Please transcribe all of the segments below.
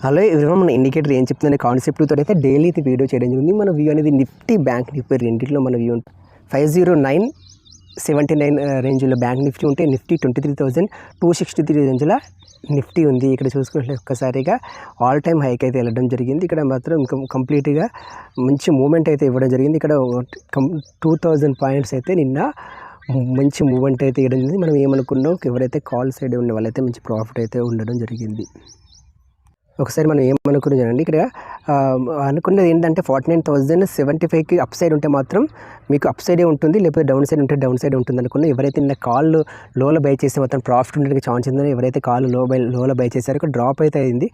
Hello ఎవరైనా మన indicator ఏం చెప్తుందనే కాన్సెప్ట్తో అయితే డైలీ అయితే వీడియో చేయడం జరిగింది. మన వ్యూ అనేది నిఫ్టీ బ్యాంక్ నిఫ్టీ రెండింటిలో మన వ్యూ 50979 రేంజ్లో బ్యాంక్ నిఫ్టీ ఉంటే నిఫ్టీ 23,263 రేంజ్లో నిఫ్టీ ఉంది. ఇక్కడ చూసుకుంటే ఒక్కసారిగా ఆల్ టైమ్ హైక్ అయితే వెళ్ళడం జరిగింది. ఇక్కడ మాత్రం కంప్లీట్గా మంచి మూమెంట్ అయితే ఇవ్వడం జరిగింది. ఇక్కడ 2000 పాయింట్స్ అయితే నిన్న మంచి మూమెంట్ అయితే ఇవ్వడం జరిగింది. మనం ఏమనుకున్నాం, ఎవరైతే కాల్ సైడ్ ఉన్న వాళ్ళైతే మంచి ప్రాఫిట్ అయితే ఉండడం జరిగింది. ఒకసారి మనం ఏమనుకున్నాం ఇక్కడ అనుకున్నది ఏంటంటే 49,075కి అప్ సైడ్ ఉంటే మాత్రం మీకు అప్ సైడే ఉంటుంది, లేకపోతే డౌన్ సైడ్ ఉంటే డౌన్ సైడ్ ఉంటుంది అనుకున్నాం. ఎవరైతే నిన్న కాళ్ళు లోలో బై చేస్తే మాత్రం ప్రాఫిట్ ఉండడానికి ఛాన్స్ ఉందని ఎవరైతే కాళ్ళు లోలో బై చేశారో ఇక్కడ డ్రాప్ అయితే అయింది.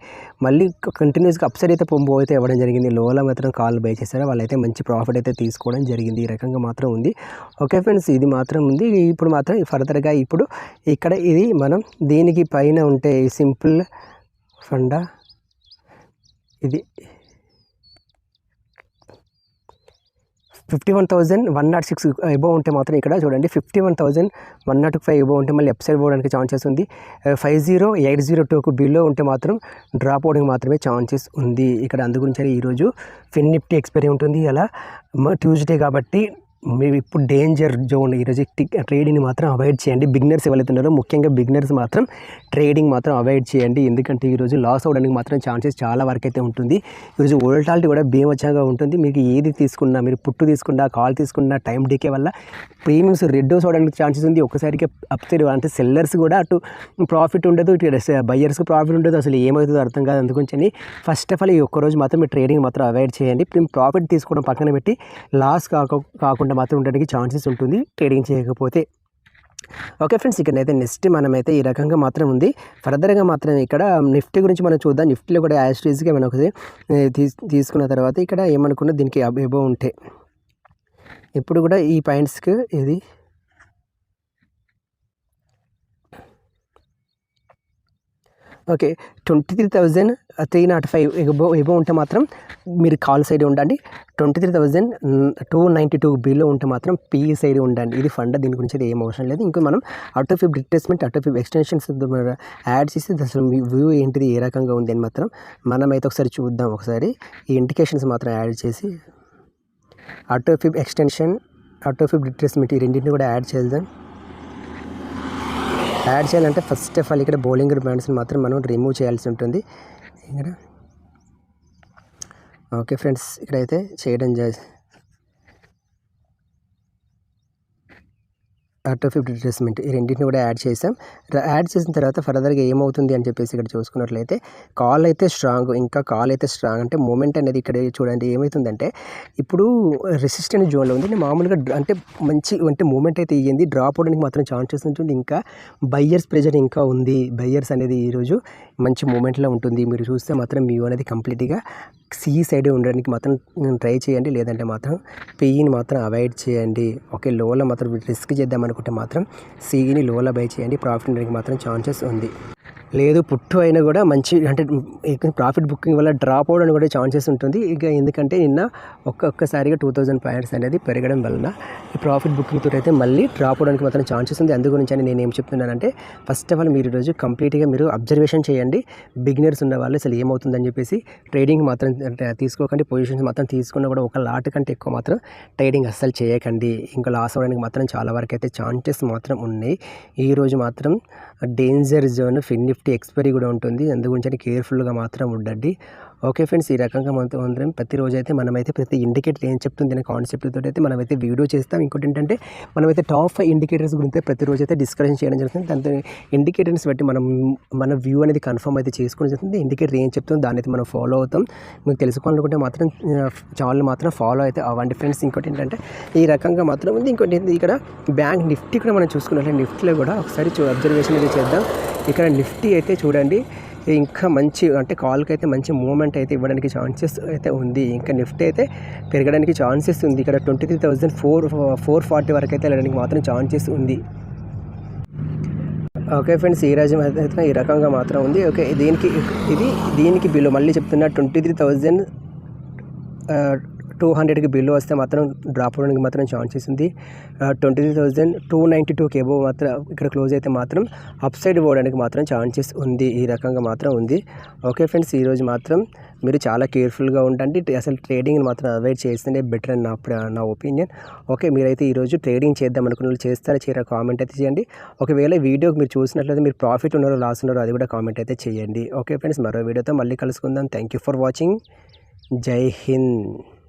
మళ్ళీ కంటిన్యూస్గా అప్ సైడ్ అయితే పొంపు అయితే ఇవ్వడం జరిగింది. లోలో మాత్రం కాళ్ళు బై చేశారో వాళ్ళైతే మంచి ప్రాఫిట్ అయితే తీసుకోవడం జరిగింది. ఈ రకంగా మాత్రం ఉంది. ఓకే ఫ్రెండ్స్, ఇది మాత్రం ఉంది. ఇప్పుడు మాత్రం ఫర్దర్గా ఇప్పుడు ఇక్కడ ఇది మనం దీనికి పైన ఉంటే సింపుల్ ఫండా ఇది 51,106 ఎబోవ్ ఉంటే మాత్రం ఇక్కడ చూడండి 51,105 ఎబోవ్ ఉంటే మళ్ళీ అప్ సైడ్ పోవడానికి ఛాన్సెస్ ఉంది. 50,802కు బిలో ఉంటే మాత్రం డ్రాప్ అవడానికి మాత్రమే ఛాన్సెస్ ఉంది. ఇక్కడ అందు గురించి ఈరోజు ఫిన్ నిఫ్టీ ఎక్స్పైరీ ఉంటుంది. అలా ట్యూస్డే కాబట్టి మీరు ఇప్పుడు డేంజర్ జోన్. ఈరోజు ట్రేడింగ్ని మాత్రం అవాయిడ్ చేయండి. బిగినర్స్ ఎవరైతే ఉన్నారో ముఖ్యంగా బిగినర్స్ మాత్రం ట్రేడింగ్ మాత్రం అవాయిడ్ చేయండి. ఎందుకంటే ఈరోజు లాస్ అవ్వడానికి మాత్రం ఛాన్సెస్ చాలా వరకు అయితే ఉంటుంది. ఈరోజు వోల్టాలిటీ కూడా బీమచ్చాగా ఉంటుంది. మీకు ఏది తీసుకున్నా, మీరు పుట్టు తీసుకున్నా, కాల్ తీసుకున్నా, టైం డీకే వల్ల ప్రీమియమ్స్ రెడ్యూస్ అవ్వడానికి ఛాన్సెస్ ఉంది. ఒక్కసారికి అప్ సైడ్ అంటే సెల్లర్స్ కూడా అటు ప్రాఫిట్ ఉండదు, ఇటు బయ్యర్స్కి ప్రాఫిట్ ఉండదు. అసలు ఏమవుతుందో అర్థం కాదు. అందుగురించి ఫస్ట్ ఆఫ్ ఆల్ ఈ ఒక్కరోజు మాత్రం మీరు ట్రేడింగ్ మాత్రం అవాయిడ్ చేయండి. ప్రాఫిట్ తీసుకోవడం పక్కన పెట్టి లాస్ కాకుండా మాత్రం ఉండడానికి ఛాన్సెస్ ఉంటుంది ట్రేడింగ్ చేయకపోతే. ఓకే ఫ్రెండ్స్, ఇక్కడైతే నెక్స్ట్ మనమైతే ఈ రకంగా మాత్రం ఉంది. ఫర్దర్గా మాత్రం ఇక్కడ నిఫ్టీ గురించి మనం చూద్దాం. నిఫ్టీలో కూడా యాస్ట్రీస్గా మనం ఒకసారి తీసుకున్న తర్వాత ఇక్కడ ఏమనుకున్నా దీనికి అబోవ్ ఉంటే ఇప్పుడు కూడా ఈ పాయింట్స్కి ఇది ఓకే 23,305 ఎబో ఉంటే మాత్రం మీరు కాల్ సైడ్ ఉండండి. 23,292 బిలో ఉంటే మాత్రం పీఈ సైడ్ ఉండండి. ఇది ఫండ్, దీని గురించి ఏం అవసరం లేదు. ఇంకా మనం out of retracement, out of extensions add చేసి అసలు మీ వ్యూ ఏంటిది, ఏ రకంగా ఉంది అని మాత్రం మనమైతే ఒకసారి చూద్దాం. ఒకసారి ఈ ఇండికేషన్స్ మాత్రం యాడ్ చేసి out of extension, out of retracement ఈ రెండింటిని కూడా యాడ్ చేద్దాం. యాడ్ చేయాలంటే ఫస్ట్ ఆఫ్ ఆల్ ఇక్కడ బౌలింగర్ బ్యాండ్స్ని మాత్రం మనం రిమూవ్ చేయాల్సి ఉంటుంది ఇక్కడ. ఓకే ఫ్రెండ్స్, ఇక్కడైతే చేయడం అవుట్ ఆఫ్ రిట్రేస్మెంట్ ఈ రెండింటిని కూడా యాడ్ చేసాం. యాడ్ చేసిన తర్వాత ఫర్దర్గా ఏమవుతుంది అని చెప్పేసి ఇక్కడ చూసుకున్నట్లయితే కాల్ అయితే స్ట్రాంగ్, ఇంకా కాల్ అయితే స్ట్రాంగ్ అంటే మూమెంట్ అనేది ఇక్కడ చూడండి ఏమవుతుందంటే ఇప్పుడు రెసిస్టెంట్ జోన్లో ఉంది. మామూలుగా అంటే మంచి అంటే మూమెంట్ అయితే ఇయ్యింది, డ్రాప్ అవడానికి మాత్రం ఛాన్సెస్ ఉంటుంది. ఇంకా బయ్యర్స్ ప్రెజర్ ఇంకా ఉంది. బయ్యర్స్ అనేది ఈరోజు మంచి మూమెంట్లో ఉంటుంది. మీరు చూస్తే మాత్రం వ్యూ అనేది కంప్లీట్గా సి సైడ్ ఉండడానికి మాత్రం ట్రై చేయండి, లేదంటే మాత్రం పీఈని మాత్రం అవాయిడ్ చేయండి. ఓకే, లోలో మాత్రం రిస్క్ చేద్దాం అనుకుంటే మాత్రం సిఈని లోలో బై చేయండి. ప్రాఫిట్ ఉండడానికి మాత్రం ఛాన్సెస్ ఉంది. లేదు పుట్టు అయినా కూడా మంచి అంటే ప్రాఫిట్ బుకింగ్ వల్ల డ్రాప్ అవడానికి కూడా ఛాన్సెస్ ఉంటుంది. ఇక ఎందుకంటే నిన్న ఒక్కసారిగా 2000 పాయింట్స్ అనేది పెరగడం వలన ఈ ప్రాఫిట్ బుకింగ్ తోటి అయితే మళ్ళీ డ్రాప్ అవడానికి మాత్రం ఛాన్సెస్ ఉంది. అందు గురించి నేను ఏం చెప్తున్నానంటే ఫస్ట్ ఆఫ్ ఆల్ మీరు ఈరోజు కంప్లీట్గా మీరు అబ్జర్వేషన్ చేయండి. బిగినర్స్ ఉన్న వాళ్ళు అసలు ఏమవుతుందని చెప్పేసి ట్రేడింగ్ మాత్రం తీసుకోకండి. పొజిషన్స్ మాత్రం తీసుకున్నా కూడా ఒక లాట్ కంటే ఎక్కువ మాత్రం ట్రేడింగ్ అస్సలు చేయకండి. ఇంకా లాస్ అవ్వడానికి మాత్రం చాలా వరకు అయితే ఛాన్సెస్ మాత్రం ఉన్నాయి. ఈరోజు మాత్రం డేంజర్ జోన్ ఫిన్ నిఫ్టీ ఎక్స్పైరీ కూడా ఉంటుంది. అందుగురించి కేర్ఫుల్గా మాత్రం ఉండండి. ఓకే ఫ్రెండ్స్, ఈ రకంగా అందరం ప్రతిరోజు అయితే మనమైతే ప్రతి ఇండికేటర్ ఏం చెప్తుంది అనే కాన్సెప్ట్ తోటి అయితే మనమైతే వీడియో చేస్తాం. ఇంకోటి ఏంటంటే మనమైతే టాప్ 5 ఇండికేటర్స్ గురించి ప్రతిరోజు అయితే డిస్కషన్ చేయడం జరుగుతుంది. దాంతో ఇండికేటర్స్ బట్టి మన వ్యూ అనేది కన్ఫర్మ్ అయితే చేసుకోవడం జరుగుతుంది. ఇండికేటర్ ఏం చెప్తుందో దాన్ని అయితే మనం ఫాలో అవుతాం. మీకు తెలుసుకోవాలనుకుంటే మాత్రం ఛానల్ మాత్రం ఫాలో అయితే అవ్వండి ఫ్రెండ్స్. ఇంకోటి ఏంటంటే ఈ రకంగా మాత్రం ఉంది. ఇంకోటి ఇక్కడ బ్యాంక్ నిఫ్టీ కూడా మనం చూసుకున్నట్లయితే నిఫ్టీలో కూడా ఒకసారి అబ్జర్వేషన్ అయితే చేద్దాం. ఇక్కడ నిఫ్టీ అయితే చూడండి ఇంకా మంచి అంటే కాల్కి అయితే మంచి మూమెంట్ అయితే ఇవ్వడానికి ఛాన్సెస్ అయితే ఉంది. ఇంకా నిఫ్టీ అయితే పెరగడానికి ఛాన్సెస్ ఉంది. ఇక్కడ 23,440 వరకు అయితే వెళ్ళడానికి మాత్రం ఛాన్సెస్ ఉంది. ఓకే ఫ్రెండ్స్, ఈ రోజు అయితే ఈ రకంగా మాత్రం ఉంది. ఓకే, దీనికి బిలో మళ్ళీ చెప్తున్నా 200కి బిలో వస్తే మాత్రం డ్రాప్ అవడానికి మాత్రం ఛాన్సెస్ ఉంది. 23,292కి అబోవ్ మాత్రం ఇక్కడ క్లోజ్ అయితే మాత్రం అప్ సైడ్ పోవడానికి మాత్రం ఛాన్సెస్ ఉంది. ఈ రకంగా మాత్రం ఉంది. ఓకే ఫ్రెండ్స్, ఈరోజు మాత్రం మీరు చాలా కేర్ఫుల్గా ఉండండి. అసలు ట్రేడింగ్ని మాత్రం అవాయిడ్ చేస్తేనే బెటర్ అని నా ఒపీనియన్. ఓకే, మీరైతే ఈరోజు ట్రేడింగ్ చేద్దాం అనుకున్న వాళ్ళు చేస్తారా చేయరా కామెంట్ అయితే చేయండి. ఒకవేళ వీడియోకి మీరు చూసినట్లయితే మీరు ప్రాఫిట్ ఉన్నారో లాస్ ఉన్నారో అది కూడా కామెంట్ అయితే చేయండి. ఓకే ఫ్రెండ్స్, మరో వీడియోతో మళ్ళీ కలుసుకుందాం. Thank you for watching. జై హింద్.